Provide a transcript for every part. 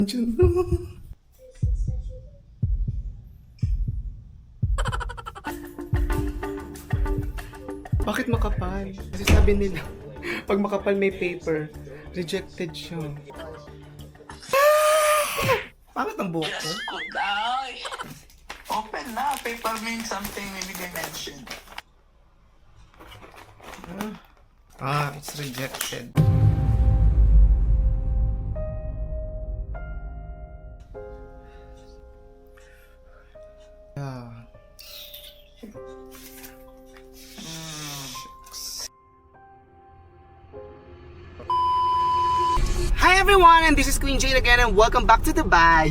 Bakit makapal? Kasi sabi nila, pag makapal may paper, rejected siya. Bakit ang buhok ko? Open na. Paper means something. Maybe they mentioned. It's rejected. Hi everyone, and this is Queen Jade again, and welcome back to Dubai.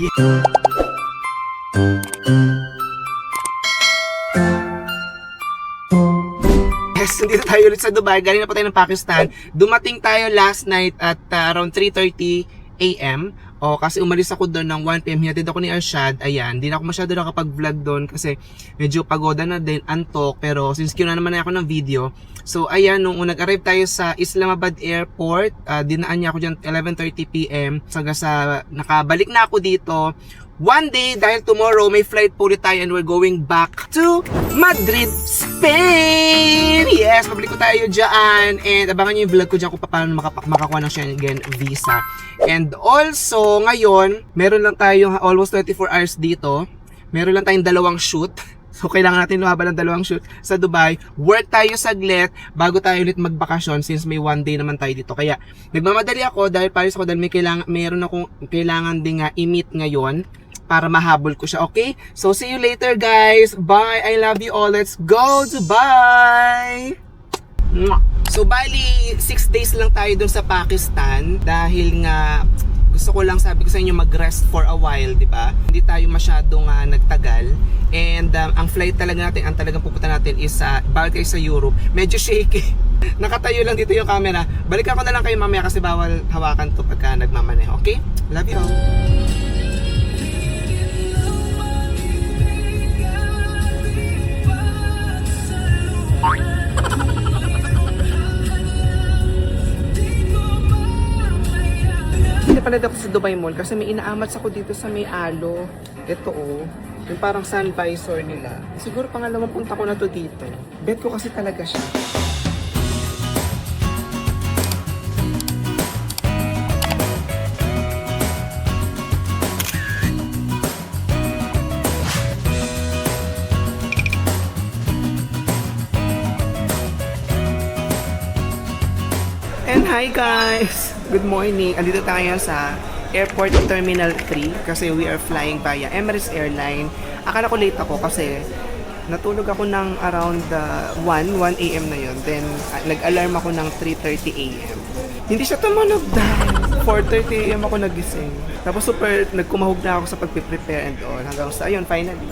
Yes, nandito tayo ulit sa Dubai. Galing na pa tayo ng Pakistan. Dumating tayo last night at around 3:30 AM. Kasi umalis ako doon ng 1 PM. Hinatid ako ni Arshad. Ayan, hindi na ako masyado nakapag-vlog doon kasi medyo pagoda na din, antok. Pero since kinuha naman ako ng video, so ayan, nung nag-arrive tayo sa Islamabad Airport, dinaan niya ako dyan 11:30 PM. Hanggang sa nakabalik na ako dito. One day, dahil tomorrow may flight po ulit tayo and we're going back to Madrid, Spain! Yes, pabalik ko tayo dyan. And abangan nyo yung vlog ko dyan kung paano makakuha ng Schengen visa. And also, ngayon, meron lang tayo almost 24 hours dito. Meron lang tayong dalawang shoot. So, kailangan natin lumaba ng dalawang shoot sa Dubai. Work tayo saglit bago tayo ulit magbakasyon since may one day naman tayo dito. Kaya, nagmamadali ako dahil pares ako dahil meron akong kailangan din nga i-meet ngayon para mahabol ko siya, okay? So, see you later, guys. Bye! I love you all. Let's go Dubai! So, bali, 6 days lang tayo dun sa Pakistan dahil nga gusto ko lang, sabi ko sa inyo, mag-rest for a while, di ba? Hindi tayo masyadong nagtagal. And ang flight talaga natin, ang talagang pupunta natin is bawal kayo sa Europe. Medyo shaky. Nakatayo lang dito yung camera. Balikan ko na lang kayo mamaya kasi bawal hawakan to pagka nagmamaneho, okay? Love you all. Pinapalad ako sa Dubai Mall kasi may inaamats ako dito sa may alo. Ito yung parang sun visor nila. Siguro pangalawang punta ko na to dito. Bet ko kasi talaga siya. And hi guys! Good morning! Andito tayo sa Airport Terminal 3 kasi we are flying via Emirates Airline. Akala ko late ako kasi natulog ako ng around 1 AM na yun. Then nag-alarm ako ng 3:30 AM. Hindi siya tumunog dahil 4:30 AM ako nagising. Tapos super nagkumahog na ako sa pagpe-prepare and all. Hanggang sa ayun, finally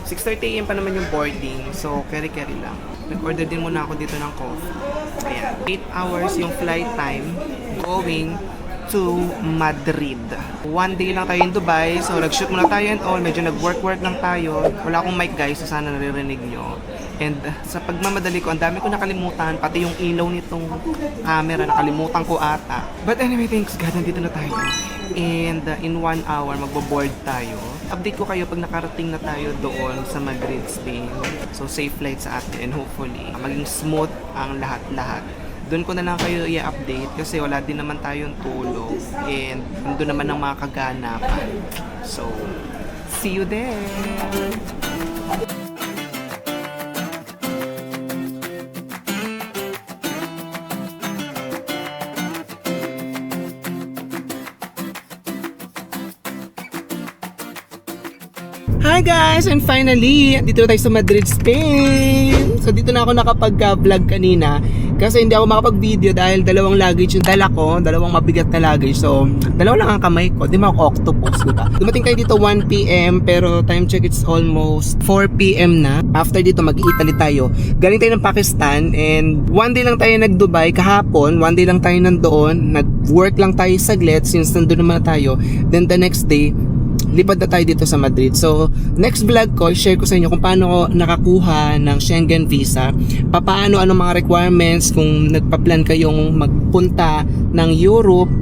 6:30 AM pa naman yung boarding. So carry lang. Nag-order din muna ako dito ng coffee. Ayan, 8 hours yung flight time going to Madrid. One day lang tayo in Dubai, so nag-shoot muna tayo and all. Medyo nag-work lang tayo. Wala akong mic guys, so sana naririnig nyo. And sa pagmamadali ko, ang dami ko nakalimutan. Pati yung ilaw nitong camera, nakalimutan ko ata. But anyway, thanks God, nandito na tayo. And in 1 hour, magbo-board tayo. Update ko kayo pag nakarating na tayo doon sa Madrid, Spain. So safe flight sa atin and hopefully maging smooth ang lahat-lahat. Doon ko na lang kayo i-update kasi wala din naman tayong tulog and doon naman ang mga kaganapan. So, see you there! Hi guys! And finally, dito tayo sa Madrid, Spain! So dito na ako nakapag-vlog kanina kasi hindi ako makapag-video dahil dalawang luggage yung dala ko, dalawang mabigat na luggage. So, dalawa lang ang kamay ko. Di ba ako octopus, diba? Dumating tayo dito 1 PM pero time check it's almost 4 PM na. After dito mag-Italy tayo. Galing tayo ng Pakistan and one day lang tayo nag-Dubai kahapon. One day lang tayo nandoon. Nag-work lang tayo saglit since nandun naman tayo. Then the next day, lipad na tayo dito sa Madrid. So, next vlog ko, share ko sa inyo kung paano ko nakakuha ng Schengen visa, paano, anong mga requirements kung nagpa-plan kayong magpunta ng Europe,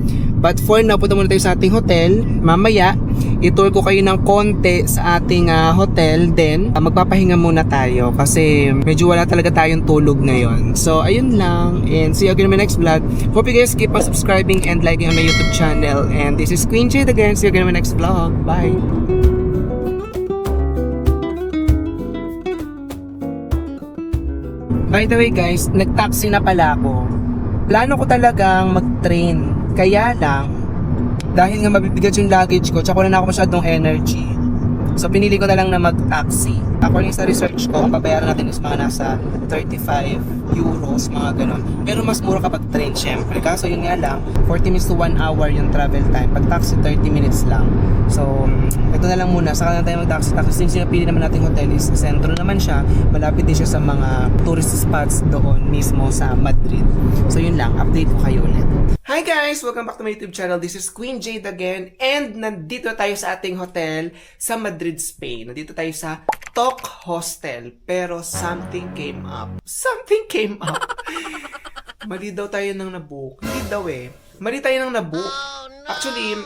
But for now, punta muna tayo sa ating hotel. Mamaya, i-tour ko kayo ng konti sa ating hotel. Then, magpapahinga muna tayo kasi medyo wala talaga tayong tulog ngayon. So, ayun lang. And see you again in my next vlog. Hope you guys keep on subscribing and liking on my YouTube channel. And this is Queen Jade again. See you again in my next vlog. Bye! By the way guys, nag-taxi na pala ako. Plano ko talagang mag-train. Kaya lang, dahil nga mabibigat yung luggage ko, tsaka wala na ako masyadong energy. So pinili ko na lang na mag-taxi. According sa research ko, ang babayaran natin is mga nasa 35 euros, mga ganon. Pero mas mura kapag train syempre. Kaso yun nga lang, 40 minutes to 1 hour yung travel time. Pag taxi, 30 minutes lang. So, ito na lang muna. Saka na tayo mag-taxi. Since yung napili naman natin hotel is sentro naman siya. Malapit din siya sa mga tourist spots doon mismo sa Madrid. So yun lang, update ko kayo ulit. Hi guys! Welcome back to my YouTube channel. This is Queen Jade again. And nandito tayo sa ating hotel sa Madrid, Spain. Nandito tayo sa Talk Hostel. Pero something came up. Something came up. Mali daw tayo nang nabook. Hindi daw eh. Mali tayo nang nabook. Actually,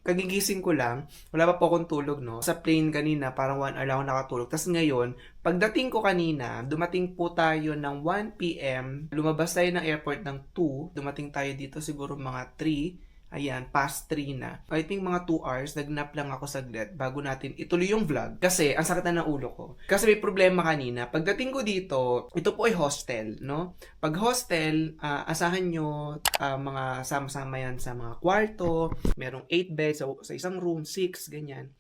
kagigising ko lang. Wala pa po akong tulog, no? Sa plane kanina, parang 1 hour lang ako nakatulog. Tapos ngayon, pagdating ko kanina, dumating po tayo ng 1 p.m. Lumabas tayo ng airport ng 2. Dumating tayo dito siguro mga 3. Ayan, past 3 na. I think mga 2 hours, nagnap lang ako saglit bago natin ituloy yung vlog. Kasi, ang sakit na ng ulo ko. Kasi may problema kanina. Pagdating ko dito, ito po ay hostel, no? Pag hostel, asahan nyo mga sama-sama yan sa mga kwarto. Merong 8 beds sa isang room, 6, ganyan.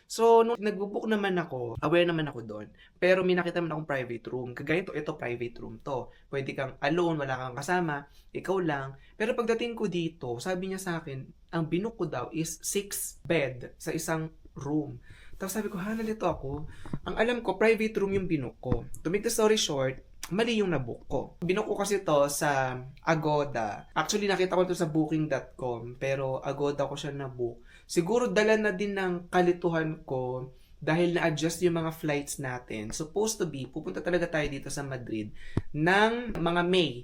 So, nung nag-book naman ako, aware naman ako doon. Pero may nakita naman akong private room. Kagaya ito private room to. Pwede kang alone, wala kang kasama, ikaw lang. Pero pagdating ko dito, sabi niya sa akin, ang binook ko daw is 6 bed sa isang room. Tapos sabi ko, nalito ako. Ang alam ko, private room yung binook ko. To make the story short, mali yung nabook ko. Binook ko kasi to sa Agoda. Actually, nakita ko to sa booking.com, pero Agoda ko siya nabook. Siguro dala na din ng kalituhan ko dahil na-adjust yung mga flights natin. Supposed to be, pupunta talaga tayo dito sa Madrid ng mga May.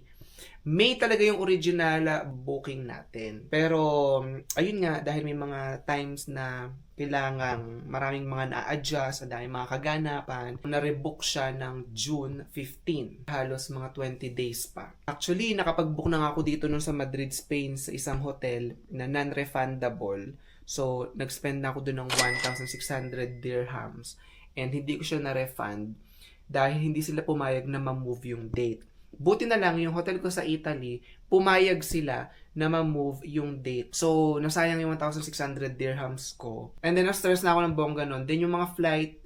May talaga yung original booking natin. Pero, ayun nga, dahil may mga times na kailangang maraming mga na-adjust, dahil mga kaganapan, na-rebook siya ng June 15. Halos mga 20 days pa. Actually, nakapag-book na nga ako dito nun sa Madrid, Spain sa isang hotel na non-refundable. So, nag-spend na ako doon ng 1,600 dirhams. And hindi ko siya na-refund dahil hindi sila pumayag na ma-move yung date. Buti na lang, yung hotel ko sa Italy, pumayag sila na ma-move yung date. So, nasayang yung 1,600 dirhams ko. And then, na-stress na ako ng bongga nun. Then, yung mga flight,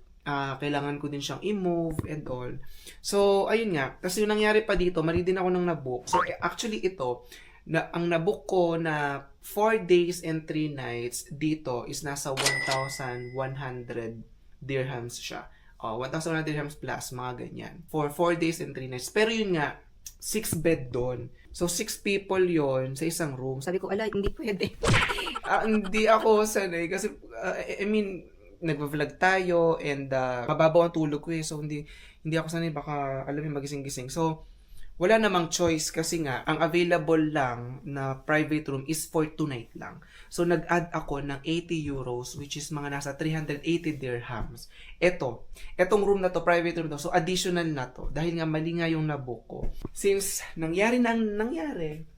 kailangan ko din siyang i-move and all. So, ayun nga. Tapos yung nangyari pa dito, mali din ako nang na-book. So, actually ito, ang nabook ko na 4 days and 3 nights dito is nasa 1,100 dirhams siya. 1,100 dirhams plus, mga ganyan. For 4 days and 3 nights. Pero yun nga, 6 bed doon. So, 6 people yon sa isang room. Sabi ko, ala, hindi pwede. Hindi ako sanay kasi, I mean, nagva-vlog tayo and mababaw ang tulog ko eh. So, hindi ako sanay, baka alam mo magising-gising. So, wala namang choice kasi nga, ang available lang na private room is for 2 night lang. So, nag-add ako ng 80 euros, which is mga nasa 380 dirhams. Etong room na to, private room to, so additional na to. Dahil nga mali nga yung nabook ko. Since nangyari,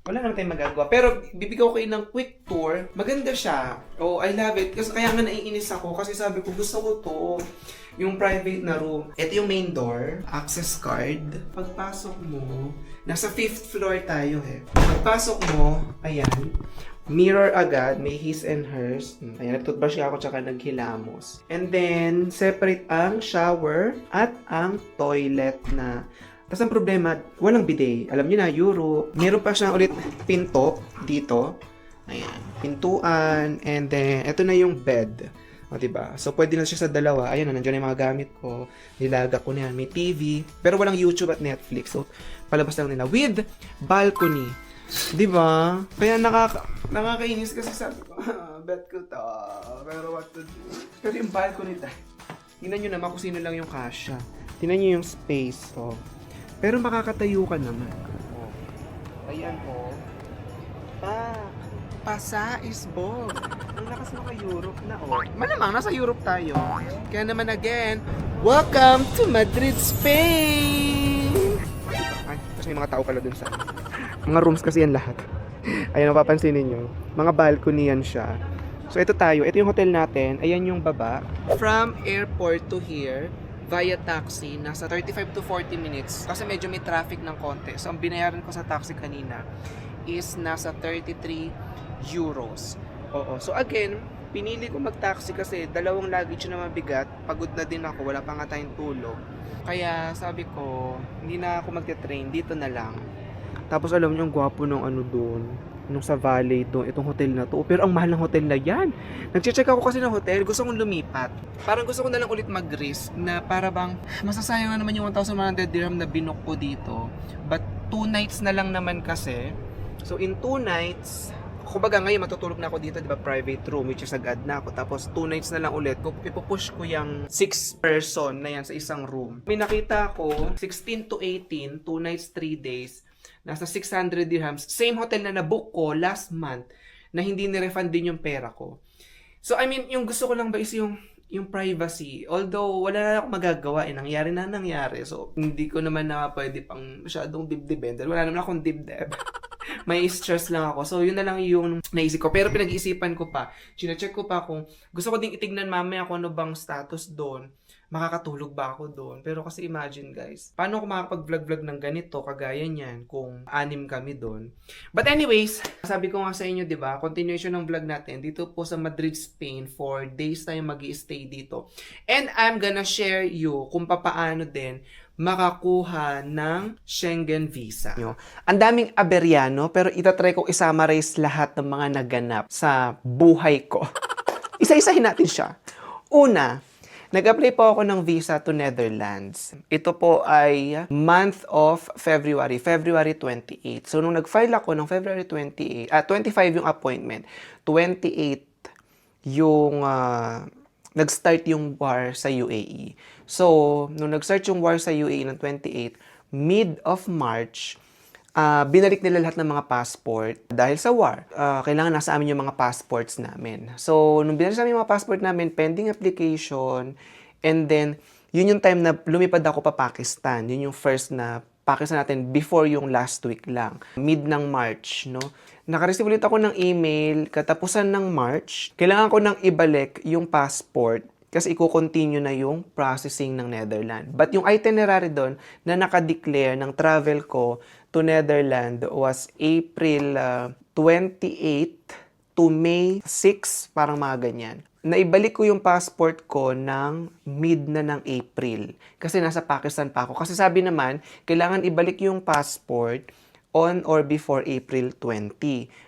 wala naman tayong magagawa. Pero, bibigyan ko kayo ng quick tour. Maganda siya. Oh, I love it. Kasi kaya nga naiinis ako kasi sabi ko, gusto ko to. Yung private na room. Ito yung main door. Access card. Pagpasok mo, nasa 5th floor tayo eh. Pagpasok mo, ayan. Mirror agad. May his and hers. Ayan, nagtoothbrush ako tsaka naghilamos. And then, separate ang shower at ang toilet na. Tapos ang problema, walang bidet. Alam niyo na, Euro. Meron pa siyang ulit pinto dito. Ayan. Pintuan. And then, ito na yung bed. O, diba? So, pwede na siya sa dalawa. Ayan na, nandiyan na yung mga gamit ko. Nilaga ko na yan. May TV. Pero walang YouTube at Netflix. So, palabas lang nila. With balcony. Diba? Kaya nakakainis kasi sabi ko, bet ko to. Pero what to do? Pero yung balcony tayo. Tingnan nyo naman kung sino lang yung kasya. Tingnan nyo yung space. Oh. Pero makakatayo ka naman. Oh. Ayan, oh. pasa isbog. Ang lakas maka-Europe na, oh. Malamang, nasa Europe tayo. Kaya naman again, welcome to Madrid, Spain! Ay, kasi may mga tao pala dun sa mga rooms kasi yan lahat. Ayan, mapapansin ninyo. Mga balcony yan siya. So, ito tayo. Ito yung hotel natin. Ayan yung baba. From airport to here, via taxi, nasa 35 to 40 minutes. Kasi medyo may traffic ng konti. So, ang binayaran ko sa taxi kanina is nasa 33 euros. Oo. So, again, pinili ko mag-taxi kasi dalawang luggage na mabigat. Pagod na din ako. Wala pa nga tayong tulog. Kaya, sabi ko, hindi na ako magte-train. Dito na lang. Tapos, alam niyo, ang gwapo ng ano doon. Nung sa Valley doon, itong hotel na to. Pero ang mahal ng hotel na yan. Nag-check ako kasi ng hotel, gusto kong lumipat. Parang gusto ko na lang ulit mag-risk na para bang masasayang na naman yung 1,100 dirham na binook ko dito. But 2 nights na lang naman kasi. So in 2 nights, kumbaga ngayon matutulog na ako dito, di ba, private room, which is agad na ako. Tapos 2 nights na lang ulit, ipupush ko yung 6 person na yan sa isang room. May nakita ko, 16 to 18, 2 nights, 3 days, nasa 600 dirhams. Same hotel na nabook ko last month na hindi ni-refund din yung pera ko. So, I mean, yung gusto ko lang ba is yung privacy. Although, wala na akong magagawa. Nangyari na nangyari. So, hindi ko naman na pwede pang masyadong dibdibin. Dahil wala naman akong dibdib. May stress lang ako. So, yun na lang yung naisip ko. Pero pinag-iisipan ko pa. Chine-check ko pa kung gusto ko ding itignan mamaya kung ano bang status doon. Makakatulog ba ako doon? Pero kasi imagine guys, paano ako makakapag-vlog-vlog ng ganito, kagaya niyan, kung 6 kami doon. But anyways, sabi ko nga sa inyo, di ba, continuation ng vlog natin, dito po sa Madrid, Spain, 4 days tayo mag-i-stay dito. And I'm gonna share you kung papaano din makakuha ng Schengen visa. Ang daming aberyano, pero itatry ko i-summarize lahat ng mga naganap sa buhay ko. Isa-isahin natin siya. Una, nag-apply po ako ng visa to Netherlands. Ito po ay month of February 28. So, nung nag-file ako ng February 25 yung appointment, 28 yung nag-start yung war sa UAE. So, nung nag-start yung war sa UAE ng 28, mid of March, binalik nila lahat ng mga passport dahil sa war. Kailangan nasa amin yung mga passports namin. So, nung binalik sa amin yung mga passport namin, pending application, and then, yun yung time na lumipad ako pa Pakistan. Yun yung first na Pakistan natin before yung last week lang. Mid ng March, no? Nakareceive ulit ako ng email, katapusan ng March. Kailangan ko nang ibalik yung passport kasi i-continue na yung processing ng Netherlands. But yung itinerary doon na nakadeclare ng travel ko to Netherlands was April 28 to May 6, parang mga ganyan. Naibalik ko yung passport ko ng mid na ng April kasi nasa Pakistan pa ako. Kasi sabi naman, kailangan ibalik yung passport on or before April 20.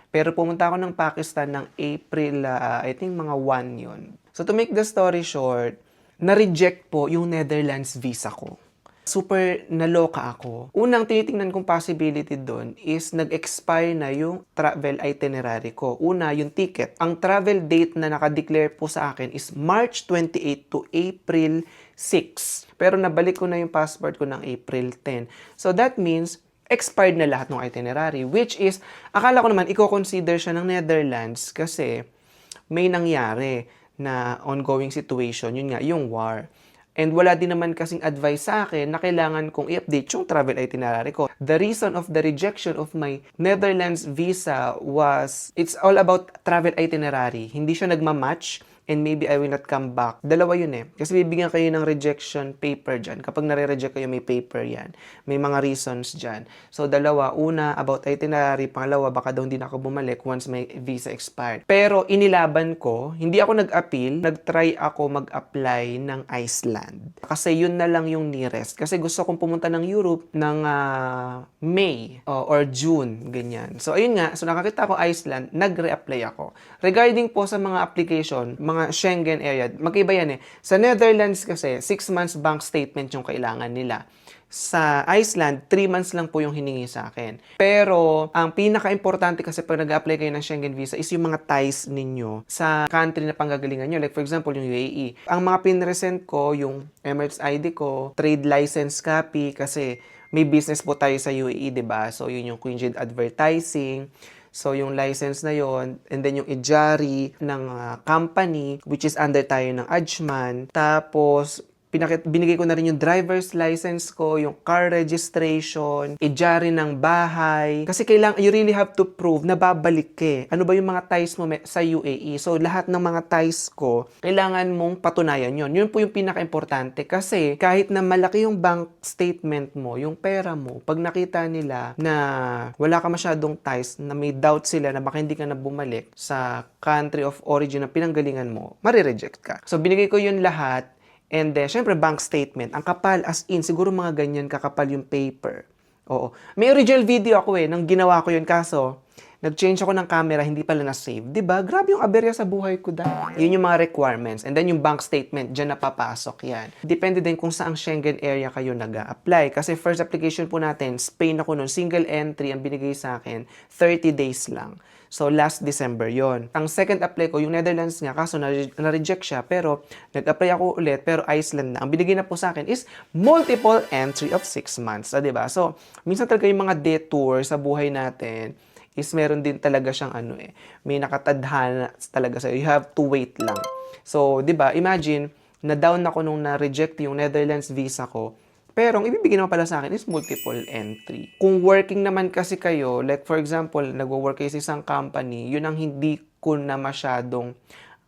Pero pumunta ako ng Pakistan ng April, I think mga 1 yun. So to make the story short, na-reject po yung Netherlands visa ko. Super naloka ako. Unang tinitingnan kong possibility doon is nag-expire na yung travel itinerary ko. Una, yung ticket. Ang travel date na nakadeclare po sa akin is March 28 to April 6. Pero nabalik ko na yung passport ko ng April 10. So that means expired na lahat ng itinerary, which is, akala ko naman, i-consider siya ng Netherlands kasi may nangyari na ongoing situation, yun nga, yung war. And wala din naman kasing advice sa akin na kailangan kong i-update yung travel itinerary ko. The reason of the rejection of my Netherlands visa was, it's all about travel itinerary. Hindi siya nagmamatch and maybe I will not come back. Dalawa yun eh. Kasi bibigyan kayo ng rejection paper dyan. Kapag nare-reject kayo, may paper yan. May mga reasons dyan. So, dalawa. Una, about itinerary. Pangalawa, baka daw hindi na ako bumalik once may visa expired. Pero, inilaban ko, hindi ako nag-appeal. Nag-try ako mag-apply ng Iceland. Kasi yun na lang yung nearest. Kasi gusto kong pumunta ng Europe ng May or June, ganyan. So, ayun nga. So, nakakita ko Iceland, nag-re-apply ako. Regarding po sa mga application, mga Schengen area, magkaiba yan eh. Sa Netherlands kasi, 6 months bank statement yung kailangan nila. Sa Iceland, 3 months lang po yung hiningi sa akin. Pero, ang pinaka-importante kasi pag nag-apply kayo ng Schengen visa is yung mga ties ninyo sa country na panggagalingan nyo. Like for example, yung UAE. Ang mga pinresent ko, yung Emirates ID ko, trade license copy kasi may business po tayo sa UAE, 'di ba? So, yun yung Queen Jade Advertising. So, yung license na yon, and then yung ijari ng company, which is under tayo ng Ajman. Tapos, binigay ko na rin yung driver's license ko, yung car registration, ijari ng bahay. Kasi you really have to prove na babalik eh. Ano ba yung mga ties mo sa UAE? So, lahat ng mga ties ko, kailangan mong patunayan yon. Yun po yung pinaka-importante. Kasi, kahit na malaki yung bank statement mo, yung pera mo, pag nakita nila na wala ka masyadong ties, na may doubt sila na baka hindi ka na bumalik sa country of origin na pinanggalingan mo, marireject ka. So, binigay ko yun lahat. And then, syempre, bank statement. Ang kapal, as in, siguro mga ganyan kakapal yung paper. Oo. May original video ako nang ginawa ko yun. Kaso, nag-change ako ng camera, hindi pala na-save. Diba? Grabe yung aberya sa buhay ko dahil. Yun yung mga requirements. And then, yung bank statement, dyan napapasok yan. Depende din kung saang Schengen area kayo nag-a-apply. Kasi first application po natin, Spain ako nun, single entry ang binigay sa akin, 30 days lang. So, last December yon. Ang second apply ko, yung Netherlands nga, kaso na-reject siya, pero nag-apply ako ulit, pero Iceland na. Ang binigay na po sa akin is multiple entry of 6 months. Diba? So, minsan talaga yung mga detour sa buhay natin is meron din talaga siyang may nakatadhana talaga sa'yo. You have to wait lang. So, diba, imagine, na-down ako nung na-reject yung Netherlands visa ko, pero ang ibibigay naman pala sa akin is multiple entry. Kung working naman kasi kayo, like for example, nagwo-work kayo sa isang company, yun ang hindi ko na masyadong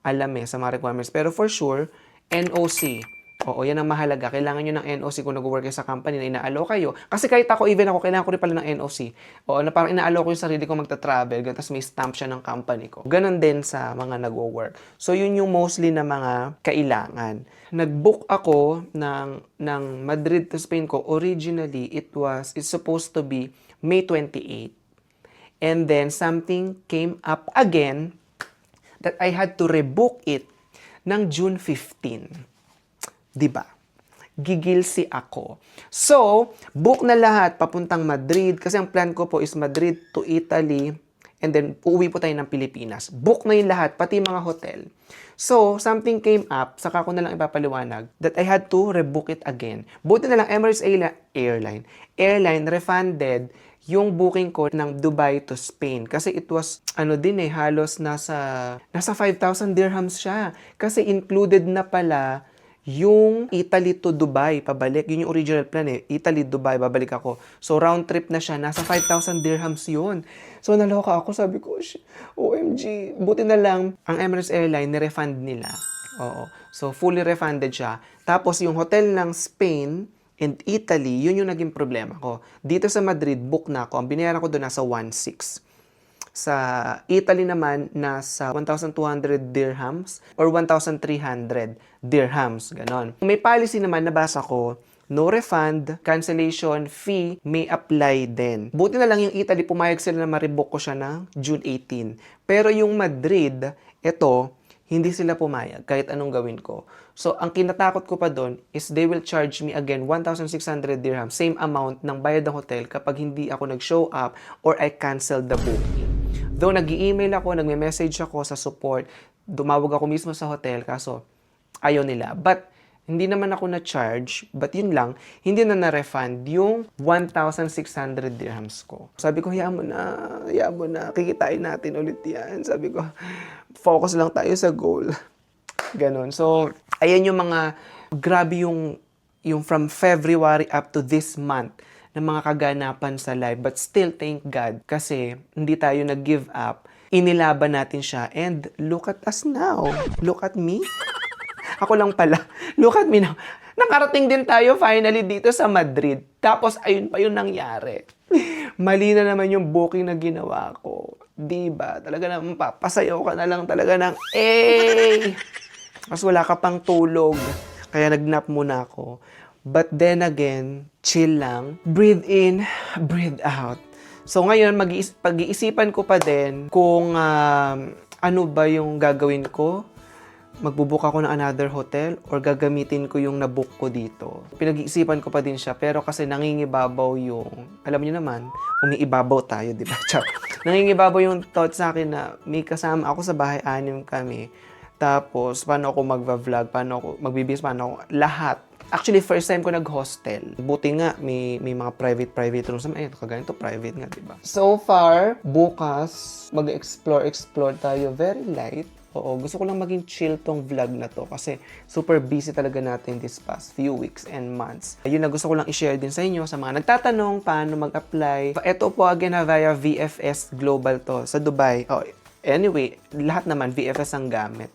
alam sa mga requirements. Pero for sure, NOC. Oo, yan ang mahalaga. Kailangan nyo ng NOC kung nag-work kayo sa company na inaalo kayo. Kasi kahit ako, even ako, kailangan ko rin pala ng NOC. Oo, na parang inaalo ko yung sarili ko magta-travel, tapos may stamp siya ng company ko. Ganon din sa mga nag-work. So, yun yung mostly na mga kailangan. Nag-book ako ng Madrid to Spain ko. Originally, it's supposed to be May 28. And then, something came up again that I had to rebook it ng June 15. Diba? Gigilsi ako. So, book na lahat papuntang Madrid. Kasi ang plan ko po is Madrid to Italy. And then, uuwi po tayo ng Pilipinas. Book na yung lahat, pati mga hotel. So, something came up, saka ko na lang ipapaliwanag, that I had to rebook it again. Buti na lang, Emirates Airline refunded yung booking ko ng Dubai to Spain. Kasi it was, halos nasa 5,000 dirhams siya. Kasi included na pala yung Italy to Dubai, pabalik. Yun yung original plan Italy, Dubai, babalik ako. So, round trip na siya. Nasa 5,000 dirhams yun. So, naloka ako. Sabi ko, OMG. Buti na lang, ang Emirates Airline, nirefund nila. Oo. So, fully refunded siya. Tapos, yung hotel ng Spain and Italy, yun yung naging problema ko. Dito sa Madrid, book na ako. Ang binayaran ko doon nasa 1,600. Sa Italy naman, nasa 1,200 dirhams or 1,300 dirhams. Ganon. May policy naman, nabasa ko, no refund, cancellation fee may apply din. Buti na lang yung Italy, pumayag sila na ma-rebook ko siya ng June 18. Pero yung Madrid, hindi sila pumayag kahit anong gawin ko. So, ang kinatakot ko pa doon is they will charge me again 1,600 dirhams, same amount ng bayad ng hotel kapag hindi ako nag-show up or I cancel the booking. Though nag-i-email ako, nagme-message ako sa support, dumawag ako mismo sa hotel, kaso ayaw nila. But, hindi naman ako na-charge, but yun lang, hindi na na-refund yung 1,600 dirhams ko. Sabi ko, hayaan mo na, kikitain natin ulit yan. Sabi ko, focus lang tayo sa goal. Ganon. So, ayan yung mga, grabe yung from February up to this month, ng mga kaganapan sa life. But still, thank God, kasi hindi tayo nag-give up. Inilaban natin siya. And look at us now. Look at me. Ako lang pala. Look at me now. Nakarating din tayo finally dito sa Madrid. Tapos, ayun pa yung nangyari. Mali na naman yung booking na ginawa ko. Diba? Talaga naman, papasayaw ka na lang talaga ng, Mas wala ka pang tulog. Kaya nag-nap muna ako. But then again, chill lang. Breathe in, breathe out. So ngayon, pag-iisipan ko pa din kung ano ba yung gagawin ko. Magbubook ako ng another hotel or gagamitin ko yung nabook ko dito. Pinag-iisipan ko pa din siya pero kasi nangingibabaw yung, alam niyo naman, umiibabaw tayo, di ba? Nangingibabaw yung thought sa akin na may kasama ako sa bahay, 6 kami. Tapos, paano ako magva-vlog, paano ako magbibis, paano ako, lahat. Actually, first time ko nag-hostel. Buti nga, may mga private rooms. Ayun, kaganito, private nga, diba? So far, bukas, mag-explore tayo. Very light. Oo, gusto ko lang maging chill tong vlog na to kasi super busy talaga natin this past few weeks and months. Ayun na gusto ko lang i-share din sa inyo sa mga nagtatanong paano mag-apply. Ito po again via VFS Global to sa Dubai. Oh, anyway, lahat naman VFS ang gamit.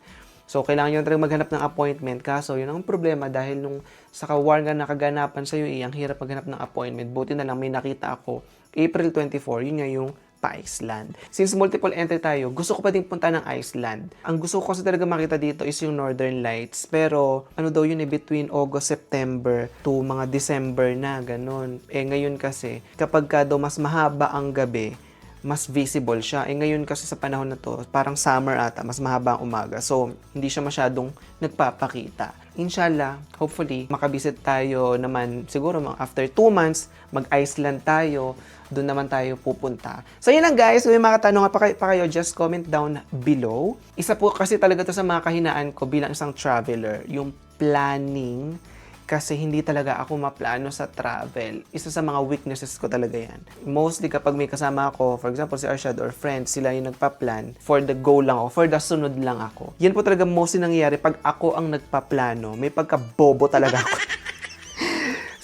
So, kailangan nyo talagang maghanap ng appointment. Kaso, yun ang problema dahil nung sa war nga nakaganapan sa'yo, ang hirap maghanap ng appointment. Buti na lang may nakita ako. April 24, yun nga yung pa-Iceland. Since multiple entry tayo, gusto ko pa din punta ng Iceland. Ang gusto ko kasi talaga makita dito is yung Northern Lights. Pero, ano daw yun between August, September to mga December na, ganun. Ngayon kasi, kapag ka daw mas mahaba ang gabi, mas visible siya. Ngayon kasi sa panahon na to, parang summer ata, mas mahaba ang umaga. So, hindi siya masyadong nagpapakita. Inshallah, hopefully, makabisit tayo naman, siguro after 2 months, mag-Iceland tayo, doon naman tayo pupunta. So, yun lang guys. Kung may mga katanungan pa kayo, just comment down below. Isa po kasi talaga to sa mga kahinaan ko bilang isang traveler, yung planning. Kasi hindi talaga ako maplano sa travel. Isa sa mga weaknesses ko talaga yan. Mostly kapag may kasama ako, for example, si Arshad or friends, sila yung nagpa-plan. For the go lang ako, for the sunod lang ako. Yan po talaga mostly nangyayari pag ako ang nagpa-plano. May pagka-bobo talaga ako.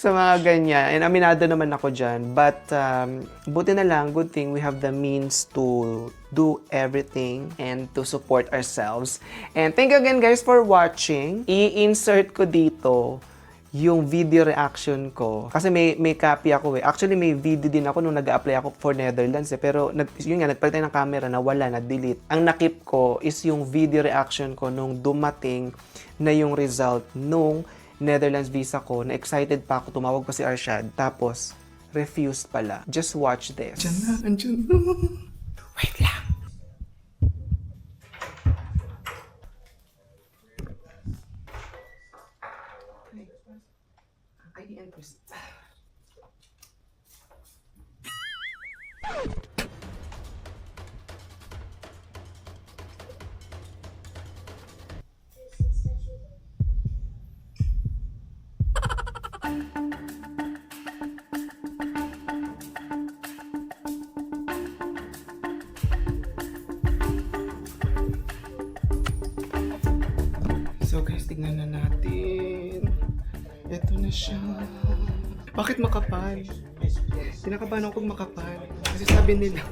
Sa mga ganyan. And aminado naman ako dyan. But, buti na lang, good thing we have the means to do everything and to support ourselves. And thank you again guys for watching. I-insert ko dito yung video reaction ko. Kasi may copy ako eh. Actually, may video din ako nung nag-apply ako for Netherlands eh. Pero, yun nga, nagpalit tayo ng camera na wala, na-delete. Ang nakip ko is yung video reaction ko nung dumating na yung result nung Netherlands visa ko. Na-excited pa ako. Tumawag pa si Arshad. Tapos, refused pala. Just watch this. Diyan na. Wait lang. ID and press. So guys, tignan na natin. Ito na siya. Bakit makapal? Kinakabahan ako pag makapal. Kasi sabi nila,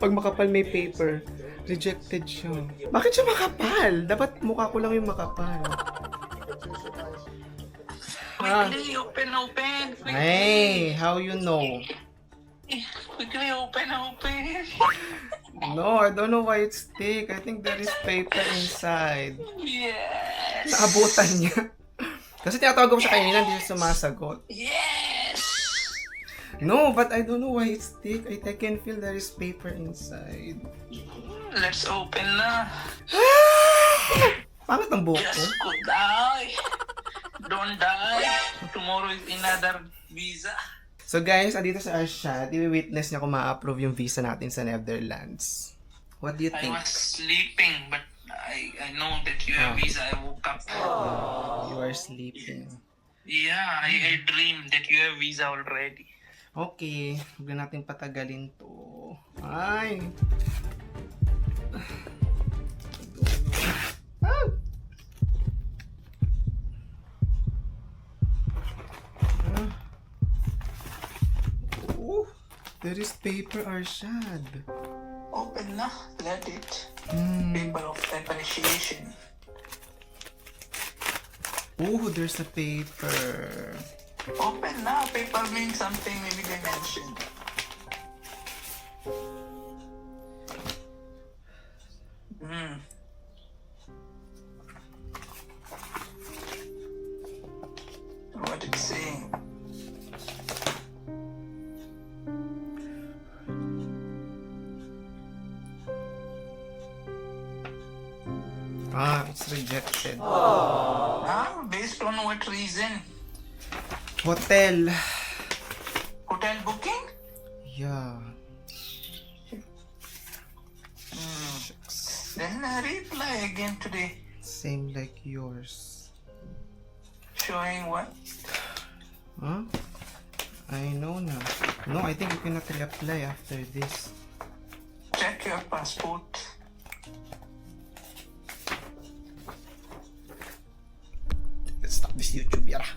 pag makapal may paper, rejected siya. Bakit siya makapal? Dapat mukha ko lang yung makapal. Quickly, open. Quickly. Hey, how you know? Quickly, open. No, I don't know why it's thick. I think there is paper inside. Yes. Naabutan niya. Kasi tinatawag ko siya kanina, hindi siya sumasagot. Yes. No, but I don't know why it's thick. I can feel there is paper inside. Let's open na. Pangit ang buhok ko. Just go die. Don't die. Tomorrow is another visa. So guys, andito sa Arshad, i-witness niya kung ma-approve yung visa natin sa Netherlands. What do you I think? was sleeping, but I know that you have visa. I woke up. You are sleeping. Yeah, I dreamed that you have visa already. Okay, huwag na natin patagalin to. Ay! Ah! Oh, there is paper, Arshad. Open na. Let it. Paper of initiation. Oh, there's a paper. Open na. Paper means something maybe they mentioned. What it's saying. Ah, it's rejected. Based on what reason? Hotel. Hotel booking? Yeah. Then reply again today. same like yours. Showing what? Huh? I know na. No, I think you cannot reapply after this. Check your passport. Let's stop this YouTube, yara.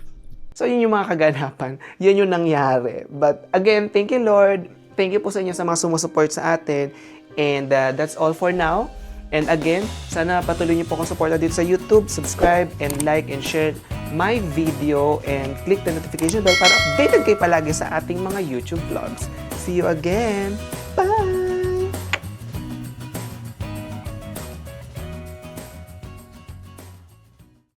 So, yun yung mga kaganapan. Yan yung nangyari. But, again, thank you, Lord. Thank you po sa inyo sa mga sumusuport sa atin. And that's all for now. And again, sana patuloy niyo po akong suporta dito sa YouTube. Subscribe and like and share my video and click the notification bell para updated kayo palagi sa ating mga YouTube vlogs. See you again. Bye!